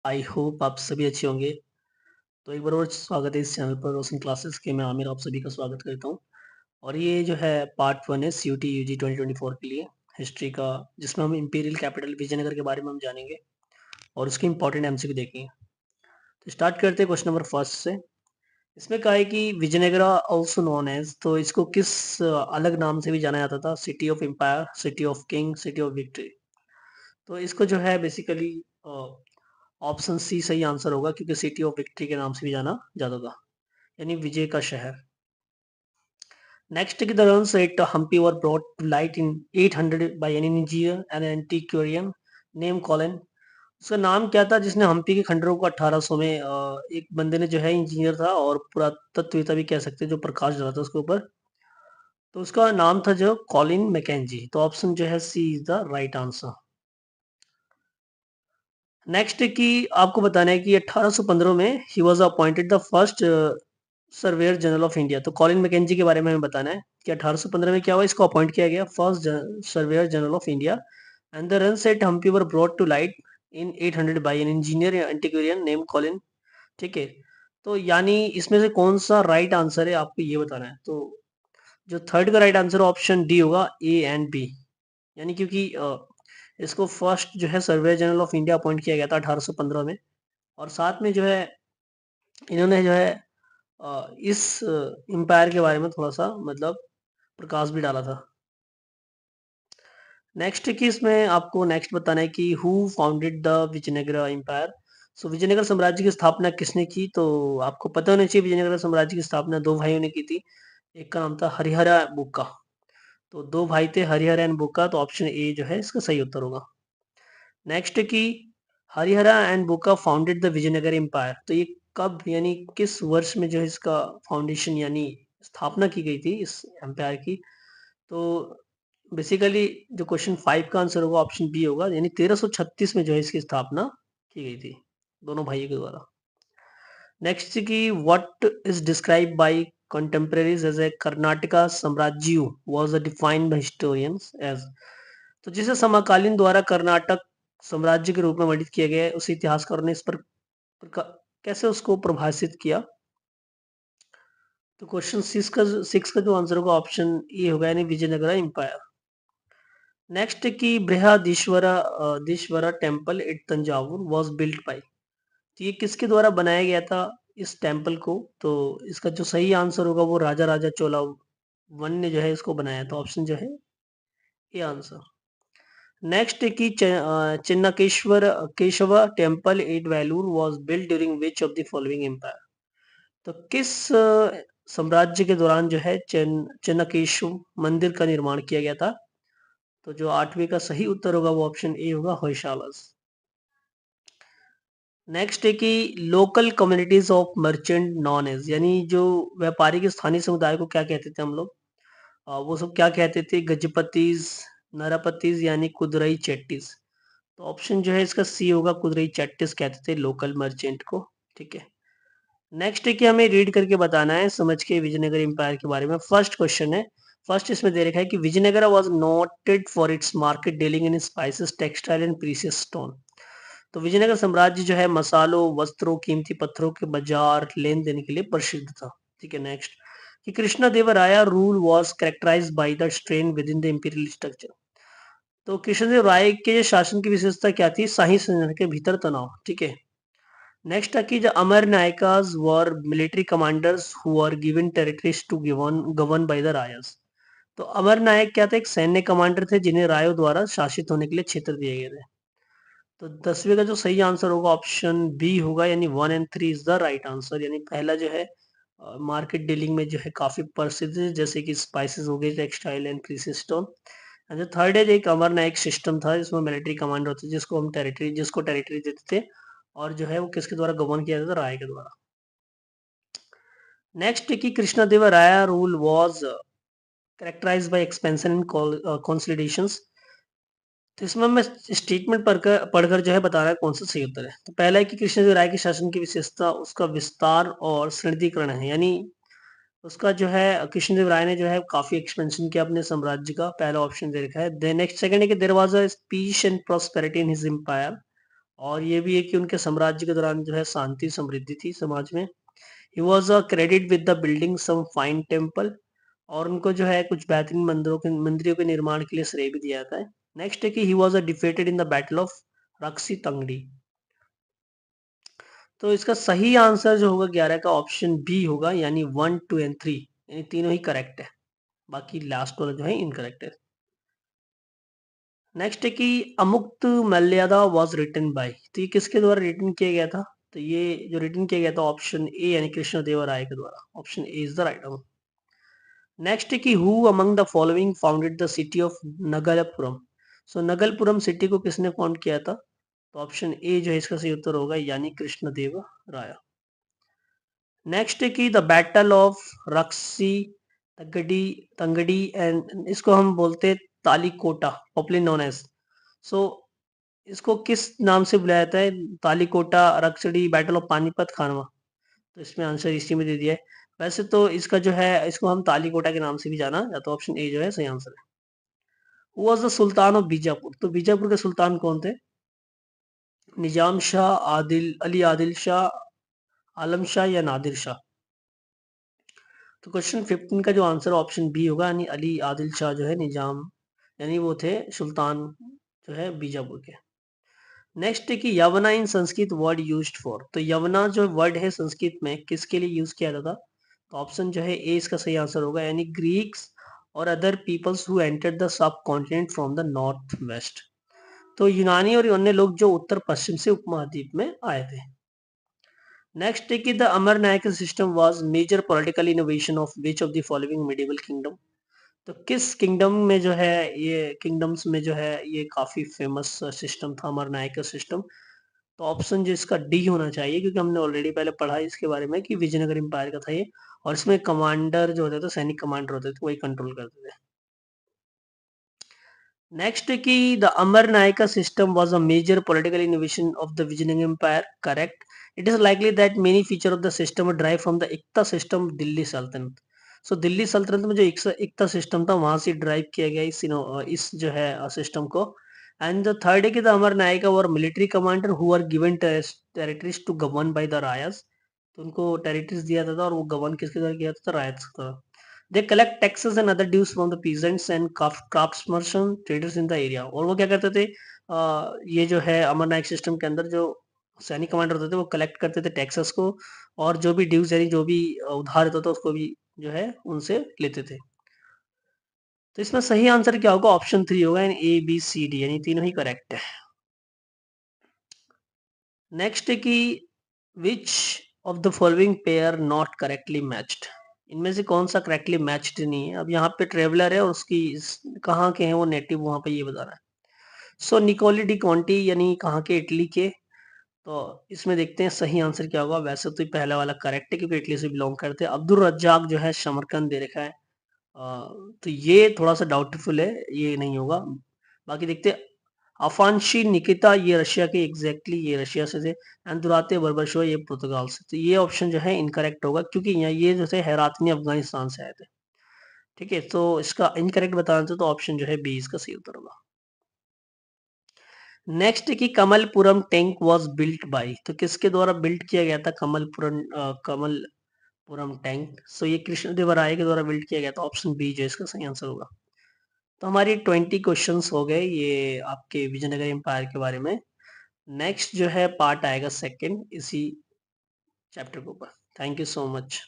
I hope आप सभी अच्छे होंगे। तो एक बार और स्वागत है इस चैनल पर रोशन क्लासेस के। मैं आमिर आप सभी का स्वागत करता हूँ। और ये जो है पार्ट 1 है सीयूटी यूजी 2024 के लिए हिस्ट्री का, जिसमें हम इंपीरियल कैपिटल विजयनगर के बारे में हम जानेंगे और उसके इंपॉर्टेंट एमसीक्यू देखेंगे। तो स्टार्ट करते हैं क्वेश्चन नंबर फर्स्ट से। इसमें कहा है कि विजयनगरा ऑल्सो नोन एज, तो इसको किस अलग नाम से भी जाना जाता था? City of empire, city of king, city of victory. तो इसको जो है बेसिकली ऑप्शन सी सही आंसर होगा, क्योंकि सिटी ऑफ विक्ट्री के नाम से भी जाना जाता था, यानी विजय का शहर। नेक्स्ट की the ruins at Hampi were brought to light in 800 by an engineer and antiquarian name Colin. उसका नाम क्या था जिसने हम्पी के खंडरों को 1800 में एक बंदे ने जो है इंजीनियर था और पुरातत्ववेत्ता भी कह सकते हैं, जो प्रकाश डाला था उसके ऊपर। तो उसका नाम था जो कॉलिन मैकेंजी। तो ऑप्शन जो है C is the right answer. Next की आपको बताना है कि 1815 में ही was appointed the first surveyor general of India. तो कॉलिन मैकेंजी के बारे में हमें बताना है कि 1815 में क्या हुआ, इसको अपॉइंट किया गया first surveyor general of India. And the ruins at Hampi were brought to light in 800 by an engineer antiquarian name Colin. ठीक है, तो यानी इसमें से कौन सा राइट आंसर है आपको ये बताना है। तो जो थर्ड का राइट आंसर ऑप्शन डी होगा, ए एंड बी। यानी क्योंकि इसको फर्स्ट जो है सर्वे जनरल ऑफ इंडिया अपॉइंट किया गया था 1815 में, और साथ में जो है इन्होंने जो है इस एम्पायर के बारे में थोड़ा सा मतलब प्रकाश भी डाला था। नेक्स्ट की इसमें आपको नेक्स्ट बताना है कि who founded the Vijayanagara empire. So Vijayanagara साम्राज्य की स्थापना किसने की? तो आपको पता होना चाहिए विजयनगर साम्राज्य की स्थापना दो भाइयों ने की थी। एक का नाम था हरिहरा बुक्का। तो दो भाई थे, हरिहर एंड बुक्का। तो ऑप्शन ए जो है इसका सही उत्तर होगा। नेक्स्ट की Harihara and Bukka founded the Vijayanagara empire. तो ये कब यानी किस वर्ष में जो है इसका फाउंडेशन यानी स्थापना की गई थी इस एम्पायर की? तो बेसिकली जो क्वेश्चन 5 का आंसर होगा ऑप्शन बी होगा, यानी 1336 में जो है इसकी स्थापना की गई थी दोनों भाइयों के द्वारा। नेक्स्ट की what is describe by contemporaries as a Karnataka Samrajyu was defined by historians as। तो जिसे समकालीन द्वारा कर्नाटक साम्राज्य के रूप में वर्णित किया गया है, उस इतिहासकारों ने इस पर कैसे उसको प्रभाषित किया? तो क्वेश्चन 6 का जो आंसर होगा ऑप्शन ए होगा, यानी विजयनगरा एम्पायर। नेक्स्ट की Brihadeeswara temple at Thanjavur was built by. तो ये किसके द्वारा बनाया गया था इस टेम्पल को? तो इसका जो सही आंसर होगा वो राजा राजा चोला वन ने जो है इसको बनाया था। ऑप्शन जो है ये आंसर। नेक्स्ट की Chinnakeshwar Keshava temple at Velur was built during which of the following empire. तो किस साम्राज्य के दौरान जो है चिन्नकेशव मंदिर का निर्माण किया गया था? तो जो 8वीं का सही उत्तर होगा वो ऑप्शन ए होगा, होयसालस। नेक्स्ट है कि local communities of merchant known as, यानी जो व्यापारी के स्थानीय समुदाय को क्या कहते थे हम लोग? वो सब क्या कहते थे? गजपतीज, नरपतीज, यानी कुदरई चेट्टीज। तो ऑप्शन जो है इसका सी होगा, कुदरई चेट्टीज कहते थे लोकल मर्चेंट को। ठीक है, नेक्स्ट है कि हमें रीड करके बताना है समझ के विजयनगर एम्पायर के बारे में। फर्स्ट क्वेश्चन है, फर्स्ट इसमें दे रखा है कि Vijayanagara was noted for its market dealing in spices, textile and precious stone. तो विजयनगर साम्राज्य जो है मसालों, वस्त्रों, कीमती पत्थरों के बाजार लेन देन के लिए प्रसिद्ध था। ठीक है, नेक्स्ट कि Krishna Devaraya rule was characterised by the strain within the imperial structure. तो कृष्णदेव राय के शासन की विशेषता क्या थी? शाही संगठन के भीतर तनाव। ठीक है, नेक्स्ट है कि the Amara Nayakas were military commanders who were given territories to govern by the Rayas. तो अमर नायक क्या थे? एक सैन्य कमांडर थे जिन्हें रायों द्वारा शासित होने के लिए क्षेत्र दिए गए थे। तो 10वीं का जो सही आंसर होगा ऑप्शन बी होगा, यानी 1 and 3 is the right answer. यानी पहला जो है मार्केट डीलिंग में जो है काफी प्रसिद्ध है, जैसे कि स्पाइसेस हो गए, textile and precious stone. And जो थर्ड है, एक अमर नायक सिस्टम था जिसमें मिलिट्री कमांडर होते जिसको टेरिटरी देते थे, और जो है वो किसके द्वारा गवर्न किया जाता था? राय के द्वारा। नेक्स्ट की Krishnadevaraya rule was characterised by expansion and consolidations. तो इसमें मैं स्टेटमेंट पढ़कर जो है बता रहा है कौन सा सही उत्तर है। तो पहला है कि कृष्णदेव राय के शासन की विशेषता उसका विस्तार और सुदृढ़ीकरण है, यानी उसका जो है कृष्णदेव राय ने जो है काफी एक्सपेंशन किया अपने साम्राज्य का। पहला ऑप्शन दे रखा है। नेक्स्ट सेकंड है कि there was a peace and prosperity in his empire. और ये भी है कि उनके साम्राज्य के दौरान जो है शांति समृद्धि थी समाज में। He was a credit with the building some fine temple, और उनको जो है कुछ बेहतरीन मंदिरों के निर्माण के लिए श्रेय भी दिया जाता है। नेक्स्ट है कि ही was a defeated in the battle of रक्सी तंगड़ी। तो इसका सही आंसर जो होगा 11 का ऑप्शन बी होगा, यानी 1, 2 एंड 3, यानी तीनों ही करेक्ट है, बाकी लास्ट वाला जो है इनकरेक्ट है। नेक्स्ट है कि अमुक्त मर्यादा वाज रिटन बाय, तो ये किसके द्वारा रिटन किया गया था? तो ये जो रिटन किया गया था ऑप्शन ए यानी कृष्णदेवराय के द्वारा, option A is the right answer. Next है कि who among the following founded the city of Nagalapuram, so Nagalapuram city को किसने फाउंड किया था? तो ऑप्शन ए जो है इसका सही उत्तर होगा, यानी कृष्णदेव राय। नेक्स्ट है कि द बैटल ऑफ रक्सी तंगड़ी तंगड़ी एंड इसको हम बोलते हैं तालीकोटा, पॉपुलरली नोन एज, सो इसको किस नाम से बुलाया जाता है? तालीकोटा, रक्सड़ी, बैटल ऑफ पानीपत, खानवा। तो इसमें आंसर इसी में दे दिया है। वैसे तो इसका जो है इसको हम तालीकोटा के नाम से भी जाना जाता, तो ऑप्शन ए जो है सही आंसर है। Who was the sultan of Bijapur, तो बीजापुर के सुल्तान कौन थे? निजाम शाह, आदिल शाह, आलम शाह या नादिर शाह? तो क्वेश्चन 15 का जो आंसर ऑप्शन बी होगा, यानी अली आदिल शाह जो है निजाम, यानी वो थे सुल्तान जो है बीजापुर के। नेक्स्ट है कि यवना इन संस्कृत वर्ड यूज्ड फॉर, तो यवना जो वर्ड है संस्कृत में किसके लिए यूज किया जाता था? तो ऑप्शन जो है ए इसका सही आंसर होगा, यानी ग्रीक्स और other peoples who entered the subcontinent from the north west, तो यूनानी और अन्य लोग जो उत्तर पश्चिम से उपमहाद्वीप में आए थे। नेक्स्ट है कि the amara nayaka system was major political innovation of which of the following medieval kingdom, तो किस किंगडम में जो है ये किंगडम्स में जो है ये काफी फेमस सिस्टम था अमर नायक सिस्टम? तो ऑप्शन जो इसका डी होना चाहिए, क्योंकि हमने ऑलरेडी पहले पढ़ा है इसके बारे में कि विजयनगर एम्पायर का था ये, और इसमें कमांडर जो होते थे सैनिक कमांडर होते थे वही कंट्रोल करते थे। नेक्स्ट कि the Amara Nayaka system was a major political innovation of the Vijayanagara empire, correct. It is likely that many feature of the system derive from the iqta system Delhi Sultanat, so Delhi सल्तनत में जो इक्ता सिस्टम था वहां से ड्राइव किया गया इस जो है सिस्टम को। एंड द थर्ड है कि the Amara Nayaka were military commander who are given territories to govern by the Rayas, तो उनको टेरिटरीज दिया जाता था और वो गवर्न किसके द्वारा किया जाता था? रायत के द्वारा। They collect taxes and other dues from the peasants and craftspersons traders in the area, और वो क्या करते थे? ये जो है अमर नायक सिस्टम के अंदर जो सैनिक कमांडर होते थे वो कलेक्ट करते थे टैक्सेस को, और जो भी ड्यूज यानी जो भी उधार होता था उसको भी जो है उनसे लेते थे। तो इसमें सही आंसर क्या होगा? ऑप्शन 3 होगा, यानी ए बी सी डी, यानी तीनों ही करेक्ट है। नेक्स्ट है कि विच of the following pair not correctly matched, इनमें से कौन सा करेक्टली मैच्ड नहीं है? अब यहाँ पे ट्रेवलर है और उसकी कहाँ के हैं वो नेटिव, वहां पे ये बता रहा है। सो निकोली डी कॉन्टी यानी कहाँ के? इटली के। तो इसमें देखते हैं सही आंसर क्या होगा। वैसे तो ये पहला वाला करेक्ट है क्योंकि इटली से बिलोंग करते हैं। अब्दुल रज्जाक जो है समरकंद दे रखा है, तो ये थोड़ा सा डाउटफुल है, ये नहीं होगा। बाकी देखते हैं। अफानशी निकिता ये रशिया के, एग्जैक्टली ये रशिया से थे। एंड दुराते बर्बशो ये पुर्तगाल से, तो ये ऑप्शन जो है इनकरेक्ट होगा क्योंकि यहाँ ये जो थे हैरातनी अफगानिस्तान से आए थे। ठीक है, तो इसका इनकरेक्ट बताना था, तो ऑप्शन जो है बी इसका सही उत्तर होगा। नेक्स्ट कि कमलपुरम टैंक वाज बिल्ट बाय, तो किसके द्वारा बिल्ट किया गया था कमलपुरम टैंक? सो ये कृष्णदेवराय के द्वारा बिल्ट किया गया था, ऑप्शन बी जो इसका सही आंसर होगा। तो हमारी 20 क्वेश्चंस हो गए ये आपके विजयनगर एम्पायर के बारे में। नेक्स्ट जो है पार्ट आएगा सेकंड इसी चैप्टर के ऊपर। Thank you so much.